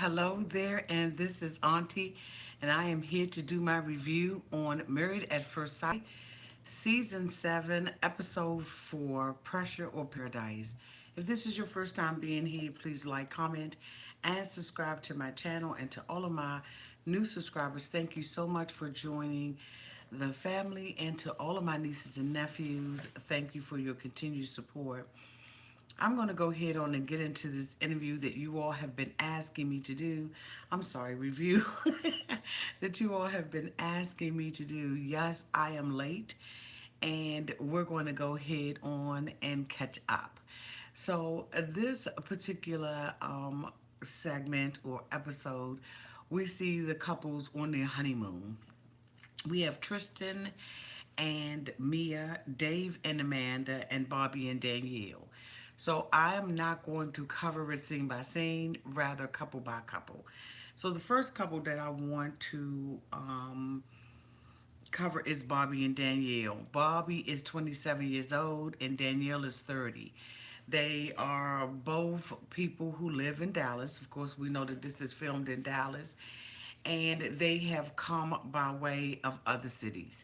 Hello there, and this is Auntie, and I am here to do my review on Married at First Sight, Season 7, Episode 4, Pressure or Paradise. If this is your first time being here, please like, comment, and subscribe to my channel. And to all of my new subscribers, thank you so much for joining the family. And to all of my nieces and nephews, thank you for your continued support. I'm going to go ahead on and get into this interview that you all have been asking me to do. I'm sorry, review that you all have been asking me to do. Yes, I am late, and we're going to go ahead on and catch up. So, this particular segment or episode, we see the couples on their honeymoon. We have Tristan and Mia, Dave and Amanda, and Bobby and Danielle. So I am not going to cover it scene by scene, rather couple by couple. So the first couple that I want to cover is Bobby and Danielle. Bobby is 27 years old and Danielle is 30. They are both people who live in Dallas. Of course, we know that this is filmed in Dallas. And they have come by way of other cities.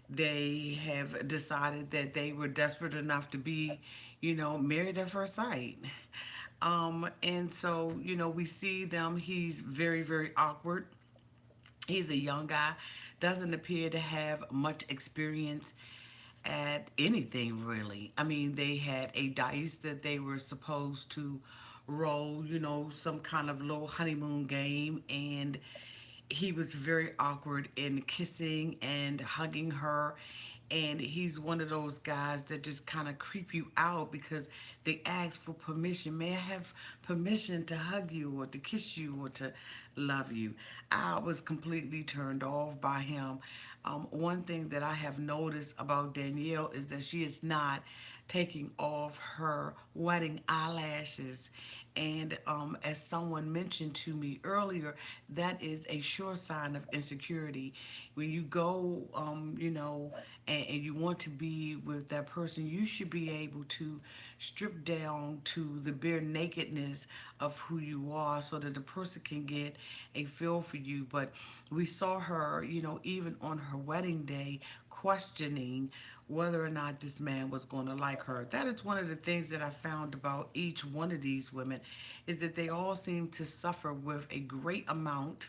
They have decided that they were desperate enough to be, married at first sight. And so, we see them. He's very, very awkward. He's a young guy, doesn't appear to have much experience at anything really. I mean, they had a dice that they were supposed to roll, some kind of little honeymoon game, and he was very awkward in kissing and hugging her. And he's one of those guys that just kind of creep you out because they ask for permission. May I have permission to hug you or to kiss you or to love you? I was completely turned off by him. One thing that I have noticed about Danielle is that she is not taking off her wedding eyelashes. And as someone mentioned to me earlier, that is a sure sign of insecurity. When you go, and you want to be with that person, you should be able to strip down to the bare nakedness of who you are so that the person can get a feel for you. But we saw her, even on her wedding day, questioning whether or not this man was going to like her. That is one of the things that I found about each one of these women is that they all seem to suffer with a great amount,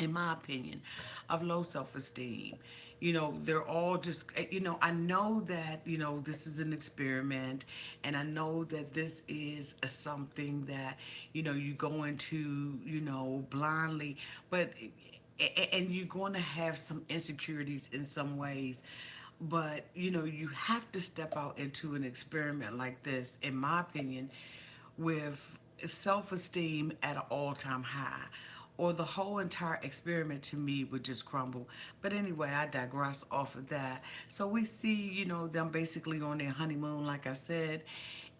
in my opinion, of low self-esteem. They're all just, I know that, this is an experiment, and I know that this is something that, you go into, blindly, but, and you're going to have some insecurities in some ways. But, you have to step out into an experiment like this, in my opinion, with self esteem at an all time high, or the whole entire experiment to me would just crumble. But anyway, I digress off of that. So we see, them basically on their honeymoon, like I said.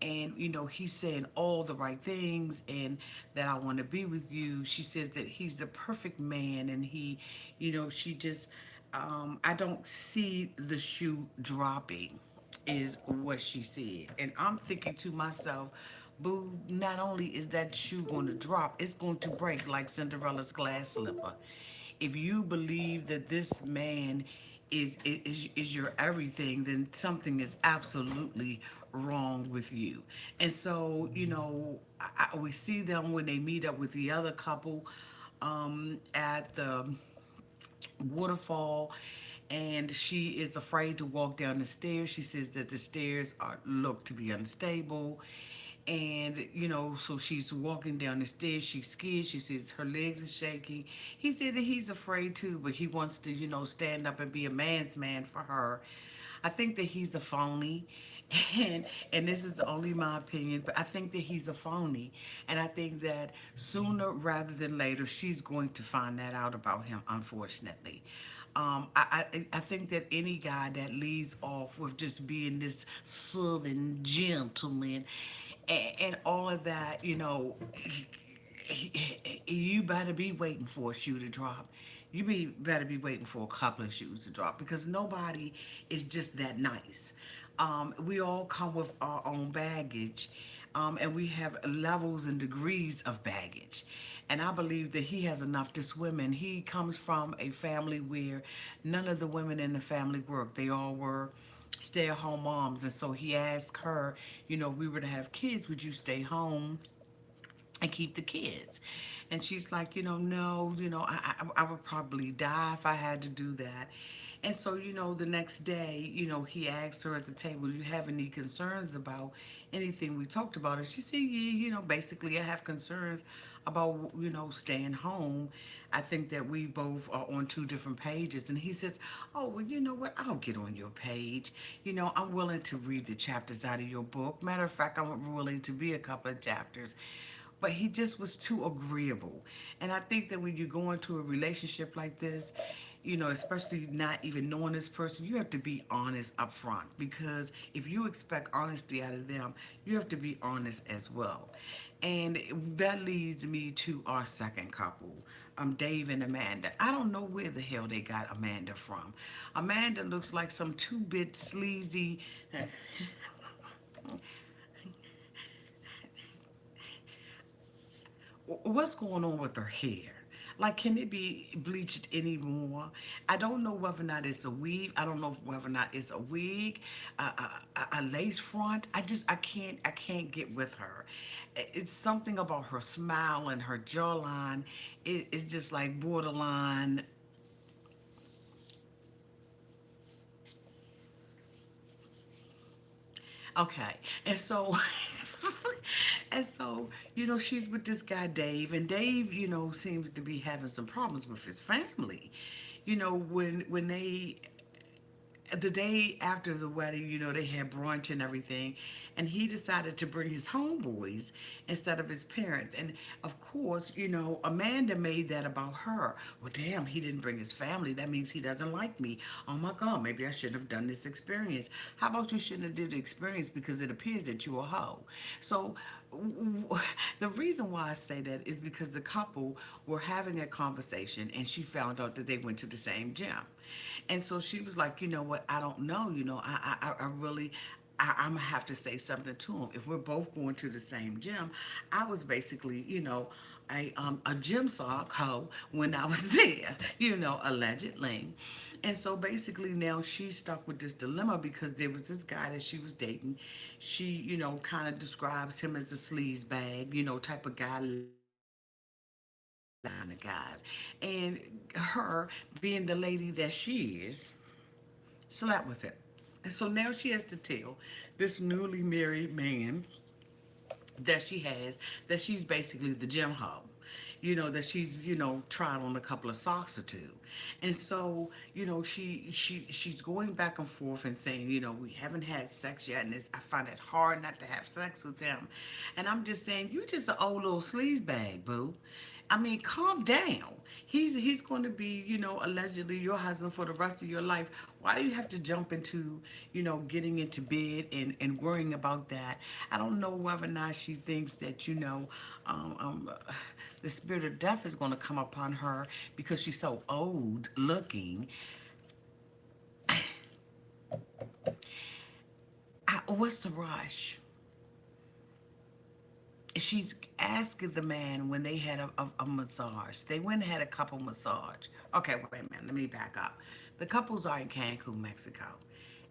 And, he's saying all the right things and that I want to be with you. She says that he's the perfect man, and she just, I don't see the shoe dropping, is what she said. And I'm thinking to myself, boo, not only is that shoe going to drop, it's going to break like Cinderella's glass slipper. If you believe that this man is your everything, then something is absolutely wrong with you. And so, we see them when they meet up with the other couple at the waterfall, and she is afraid to walk down the stairs. She says that the stairs are look to be unstable, and so she's walking down the stairs. She's scared. She says her legs are shaking. He said that he's afraid too, but he wants to stand up and be a man's man for her. I think that he's a phony. And this is only my opinion, but I think that he's a phony. And I think that sooner rather than later, she's going to find that out about him, unfortunately. I think that any guy that leads off with just being this southern gentleman and all of that, you better be waiting for a shoe to drop. Better be waiting for a couple of shoes to drop, because nobody is just that nice. We all come with our own baggage, and we have levels and degrees of baggage. And I believe that he has enough to swim in. He comes from a family where none of the women in the family worked. They all were stay-at-home moms. And so he asked her, we were to have kids, would you stay home and keep the kids? And she's like, no, I would probably die if I had to do that. And so, the next day, he asked her at the table, do you have any concerns about anything we talked about? And she said, yeah, basically I have concerns about, staying home. I think that we both are on two different pages. And he says, oh, well, you know what? I'll get on your page. I'm willing to read the chapters out of your book. Matter of fact, I'm willing to be a couple of chapters. But he just was too agreeable. And I think that when you go into a relationship like this, especially not even knowing this person, you have to be honest up front. Because if you expect honesty out of them, you have to be honest as well. And that leads me to our second couple, Dave and Amanda. I don't know where the hell they got Amanda from. Amanda looks like some two-bit sleazy. What's going on with her hair? Like, can it be bleached anymore? I don't know whether or not it's a weave. I don't know whether or not it's a wig, a lace front. I can't get with her. It's something about her smile and her jawline. It's just like borderline. Okay, and so, and so, she's with this guy Dave, and Dave, seems to be having some problems with his family. When they the day after the wedding, they had brunch and everything, and he decided to bring his homeboys instead of his parents. And of course, Amanda made that about her. Well, damn, he didn't bring his family. That means he doesn't like me. Oh my God, maybe I shouldn't have done this experience. How about you shouldn't have did the experience because it appears that you're a hoe? So the reason why I say that is because the couple were having a conversation and she found out that they went to the same gym. And so she was like, you know what? I don't know. I really, I'm gonna have to say something to him. If we're both going to the same gym, I was basically, a gym sock hoe when I was there, allegedly. And so basically now she's stuck with this dilemma because there was this guy that she was dating. She, kind of describes him as the sleaze bag, type of guy, line of guys. And her, being the lady that she is, slept with him. And so now she has to tell this newly married man that she has that she's basically the gym hoe. That she's, tried on a couple of socks or two. And so, she's going back and forth and saying, we haven't had sex yet and I find it hard not to have sex with him. And I'm just saying, you just an old little sleaze bag, boo. I mean, calm down. He's going to be, allegedly your husband for the rest of your life. Why do you have to jump into, getting into bed and worrying about that? I don't know whether or not she thinks that, um, um, the spirit of death is going to come upon her because she's so old looking. What's the rush? She's asking the man when they had a massage. They went and had a couple massage. Okay, wait a minute. Let me back up. The couples are in Cancun, Mexico.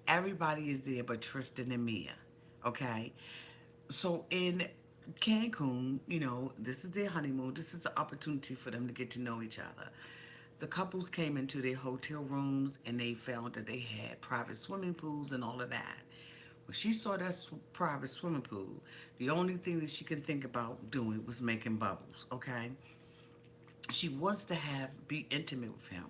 Everybody is there but Tristan and Mia. Okay? So in Cancun, this is their honeymoon. This is an opportunity for them to get to know each other. The couples came into their hotel rooms and they found that they had private swimming pools and all of that. When she saw that private swimming pool, the only thing that she could think about doing was making bubbles, okay? She wants to be intimate with him.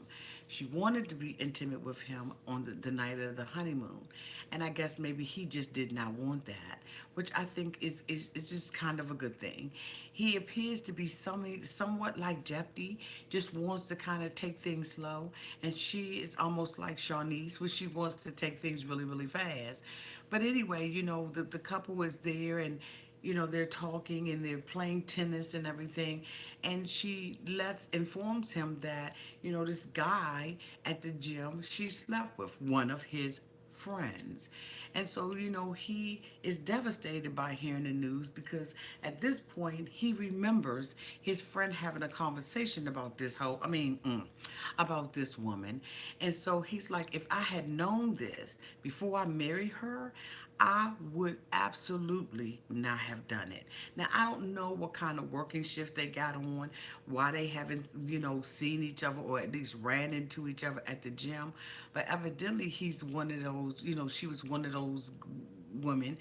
She wanted to be intimate with him on the night of the honeymoon. And I guess maybe he just did not want that, which I think is just kind of a good thing. He appears to be somewhat like Jeopardy, just wants to kind of take things slow. And she is almost like Shawnice, where she wants to take things really, really fast. But anyway, the couple was there and they're talking and they're playing tennis and everything. And she informs him that, this guy at the gym she slept with, one of his friends. And so, he is devastated by hearing the news because at this point, he remembers his friend having a conversation about about this woman. And so he's like, if I had known this before I married her, I would absolutely not have done it. Now, I don't know what kind of working shift they got on, why they haven't, seen each other or at least ran into each other at the gym. But evidently, he's one of those, she was one of those women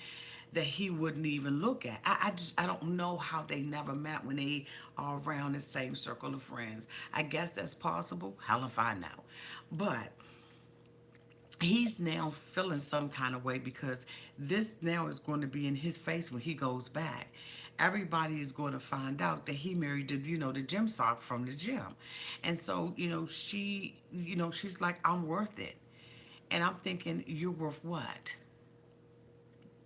that he wouldn't even look at. I don't know how they never met when they are around the same circle of friends. I guess that's possible. Hell if I know. But he's now feeling some kind of way because this now is going to be in his face when he goes back. Everybody is going to find out that he married the gym sock from the gym. And so, she's like, I'm worth it. And I'm thinking, you're worth what?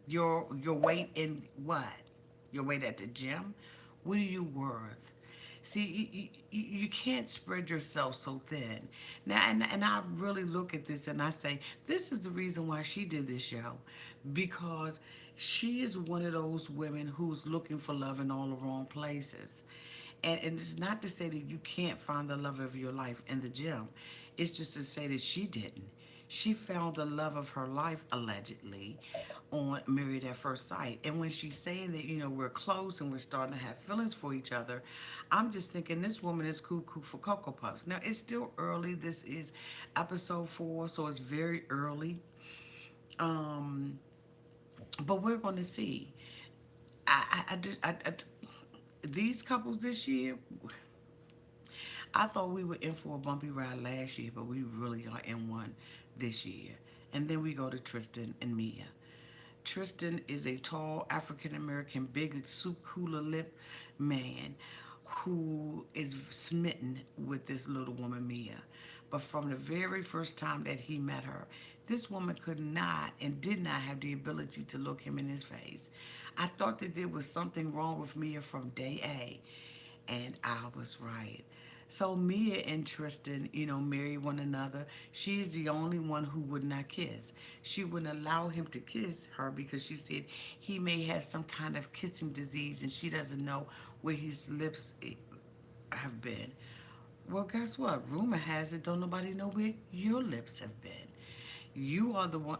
Your weight in what? Your weight at the gym? What are you worth? See, you can't spread yourself so thin. Now, and I really look at this and I say, this is the reason why she did this show. Because she is one of those women who's looking for love in all the wrong places. And it's not to say that you can't find the love of your life in the gym. It's just to say that she didn't. She found the love of her life, allegedly, on Married at First Sight. And when she's saying that, we're close and we're starting to have feelings for each other, I'm just thinking this woman is cuckoo for Cocoa Puffs. Now, it's still early. This is episode 4, so it's very early. Um, but we're going to see. I these couples this year, I thought we were in for a bumpy ride last year, but we really are in one this year. And then we go to Tristan and Mia. Tristan is a tall African American, big soup cooler lip man who is smitten with this little woman, Mia. But from the very first time that he met her, this woman could not and did not have the ability to look him in his face. I thought that there was something wrong with Mia from day A, and I was right. So Mia and Tristan, marry one another. She's the only one who would not kiss. She wouldn't allow him to kiss her because she said he may have some kind of kissing disease and she doesn't know where his lips have been. Well, guess what? Rumor has it, don't nobody know where your lips have been. You are the one.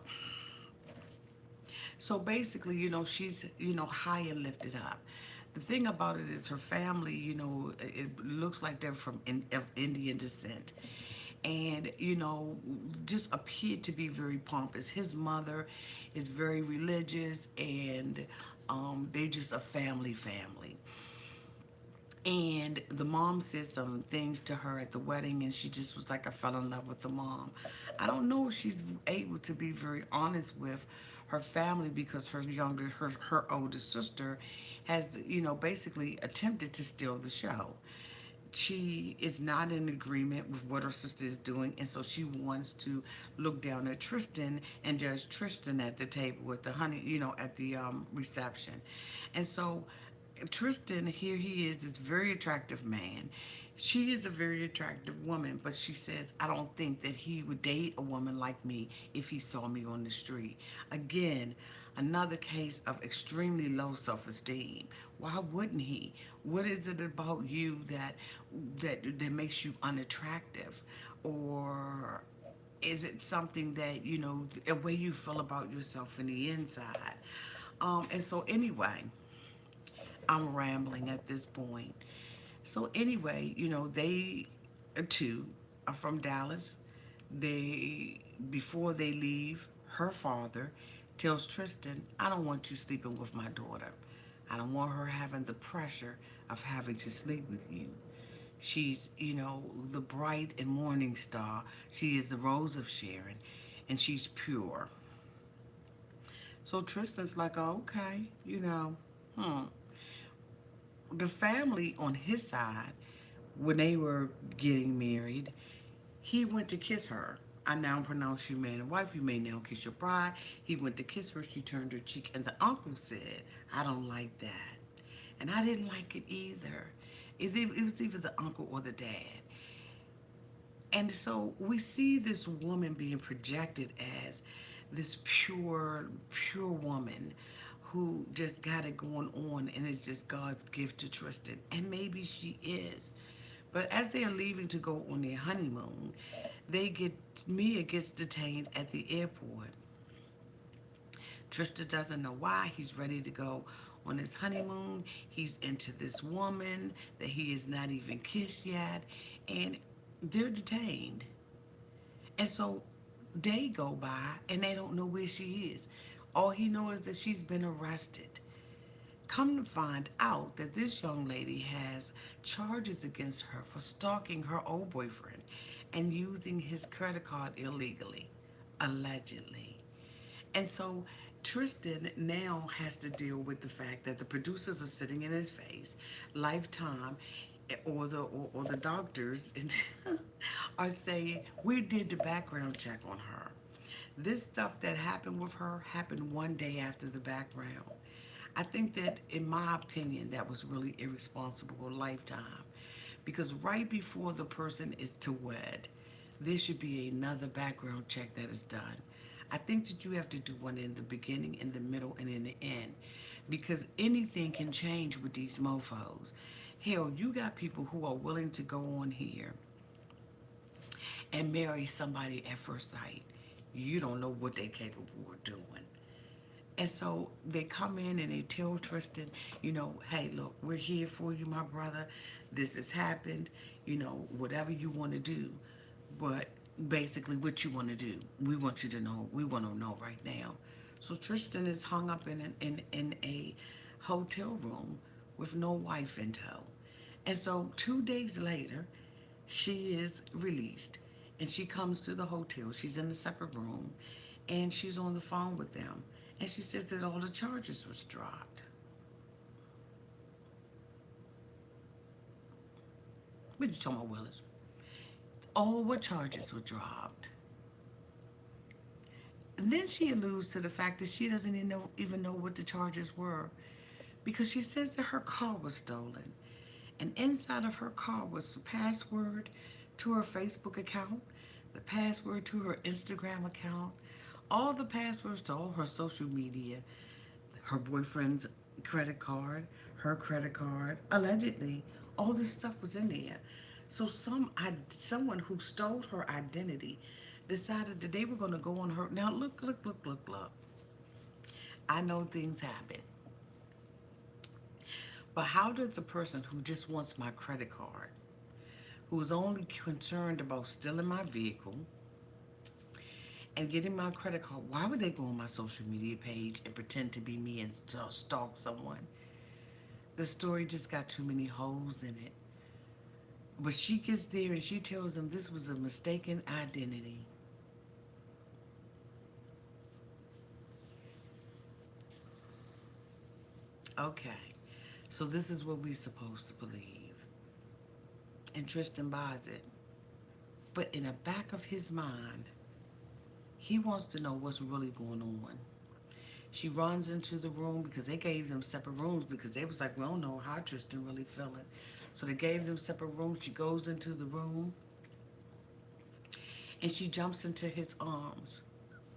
So basically, she's, high and lifted up. The thing about it is her family, it looks like they're of Indian descent. And, just appeared to be very pompous. His mother is very religious and they just a family. And the mom said some things to her at the wedding, and she just was like, I fell in love with the mom. I don't know if she's able to be very honest with her family because her older sister has, basically attempted to steal the show. She is not in agreement with what her sister is doing, and so she wants to look down at Tristan and judge Tristan at the table with the honey, at the reception. And so Tristan, here he is, this very attractive man. She is a very attractive woman, but she says, I don't think that he would date a woman like me if he saw me on the street. Again, another case of extremely low self-esteem. Why wouldn't he? What is it about you that makes you unattractive? Or is it something that, a way you feel about yourself in the inside? And so anyway, I'm rambling at this point. So anyway, they two are from Dallas. They before they leave, her father tells Tristan, I don't want you sleeping with my daughter. I don't want her having the pressure of having to sleep with you. She's, the bright and morning star. She is the rose of Sharon, and she's pure. So Tristan's like, oh, okay, hmm. The family on his side, when they were getting married, he went to kiss her. I now pronounce you man and wife. You may now kiss your bride. He went to kiss her. She turned her cheek. And the uncle said, I don't like that. And I didn't like it either. It was either the uncle or the dad. And so we see this woman being projected as this pure woman who just got it going on, and it's just God's gift to Tristan. And maybe she is. But as they are leaving to go on their honeymoon, they get Mia gets detained at the airport. Tristan doesn't know why. He's ready to go on his honeymoon. He's into this woman that he has not even kissed yet, and they're detained. And so day go by and they don't know where she is. All he knows is that she's been arrested. Come to find out that this young lady has charges against her for stalking her old boyfriend and using his credit card illegally, allegedly. And so Tristan now has to deal with the fact that the producers are sitting in his face, Lifetime, or the doctors are saying we did the background check on her. This stuff that happened with her happened one day after the background. I think that, in my opinion, that was really irresponsible Lifetime, because right before the person is to wed, there should be another background check that is done. I think that you have to do one in the beginning, in the middle, and in the end, because anything can change with these mofos. Hell, you got people who are willing to go on here and marry somebody at first sight. You don't know what they're capable of doing. And so they come in and they tell Tristan, hey, look, we're here for you, my brother. This has happened. Whatever you want to do. But basically, what you want to do, we want you to know. We want to know right now. So Tristan is hung up in a hotel room with no wife in tow. And so 2 days later, she is released and she comes to the hotel. She's in a separate room and she's on the phone with them. And she says that all the charges was dropped. What you talking about, Willis? All what charges were dropped. And then she alludes to the fact that she doesn't even know what the charges were, because she says that her car was stolen. And inside of her car was the password to her Facebook account, the password to her Instagram account, all the passwords to all her social media, her boyfriend's credit card, her credit card, allegedly, all this stuff was in there. So someone who stole her identity decided that they were going to go on her. Now look. I know things happen. But how does a person who just wants my credit card, who is only concerned about stealing my vehicle and getting my credit card, why would they go on my social media page and pretend to be me and stalk someone? The story just got too many holes in it. But she gets there and she tells them this was a mistaken identity. Okay, so this is what we're supposed to believe. And Tristan buys it. But in the back of his mind, he wants to know what's really going on. She runs into the room because they gave them separate rooms because they was like, we don't know how Tristan really feeling. So they gave them separate rooms. She goes into the room and she jumps into his arms,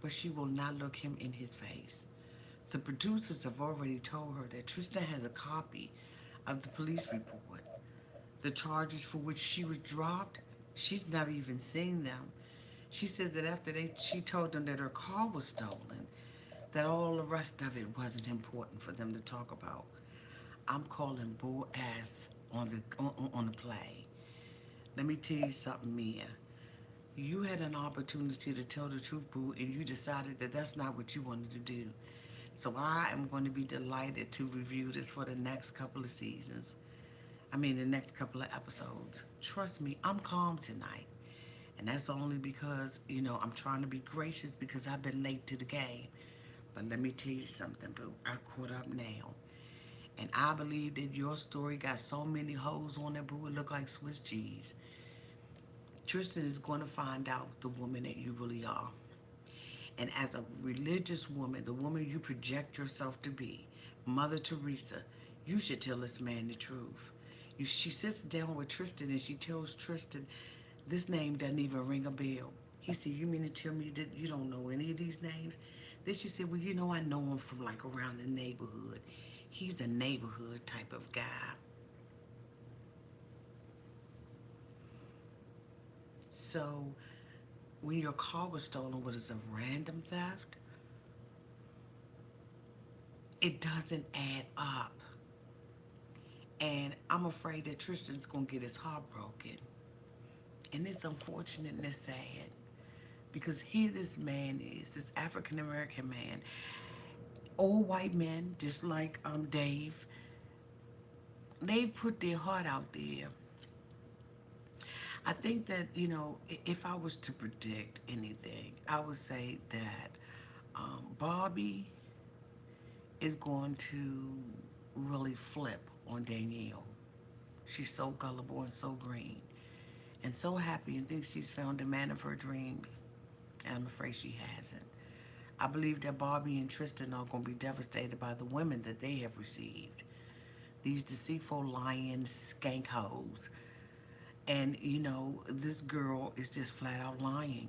but she will not look him in his face. The producers have already told her that Tristan has a copy of the police report. The charges for which she was dropped, she's never even seen them. She says that after she told them that her car was stolen, that all the rest of it wasn't important for them to talk about. I'm calling bull ass on the play. Let me tell you something, Mia. You had an opportunity to tell the truth, boo, and you decided that that's not what you wanted to do. So I am going to be delighted to review this for the next couple of seasons. The next couple of episodes. Trust me, I'm calm tonight. And that's only because, I'm trying to be gracious because I've been late to the game. But let me tell you something, boo. I caught up now. And I believe that your story got so many holes on it, boo, it look like Swiss cheese. Tristan is going to find out the woman that you really are. And as a religious woman, the woman you project yourself to be, Mother Teresa, you should tell this man the truth. She sits down with Tristan and she tells Tristan, this name doesn't even ring a bell. He said, you mean to tell me that you don't know any of these names? Then she said, well, you know, I know him from like around the neighborhood. He's a neighborhood type of guy. So when your car was stolen, what is a random theft? It doesn't add up. And I'm afraid that Tristan's gonna get his heart broken. And it's unfortunate and it's sad. Because here this man is, this African American man, old white men, just like Dave, they put their heart out there. I think that, you know, if I was to predict anything, I would say that Bobby is going to really flip on Danielle. She's so gullible and so green and so happy and thinks she's found the man of her dreams. And I'm afraid she hasn't. I believe that Bobby and Tristan are going to be devastated by the women that they have received. These deceitful, lying skank hoes. And, you know, this girl is just flat out lying.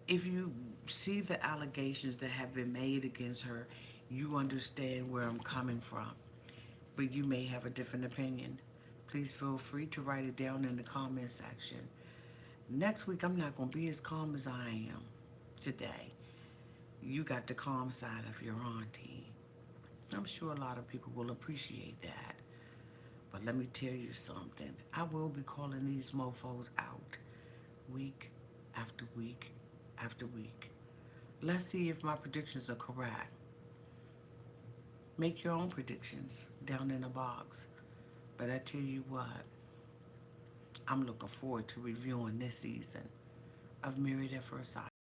If you see the allegations that have been made against her, you understand where I'm coming from. But you may have a different opinion. Please feel free to write it down in the comment section. Next week, I'm not going to be as calm as I am today. You got the calm side of your auntie. I'm sure a lot of people will appreciate that. But let me tell you something. I will be calling these mofos out week after week after week. Let's see if my predictions are correct. Make your own predictions down in the box. But I tell you what, I'm looking forward to reviewing this season of Married at First Sight.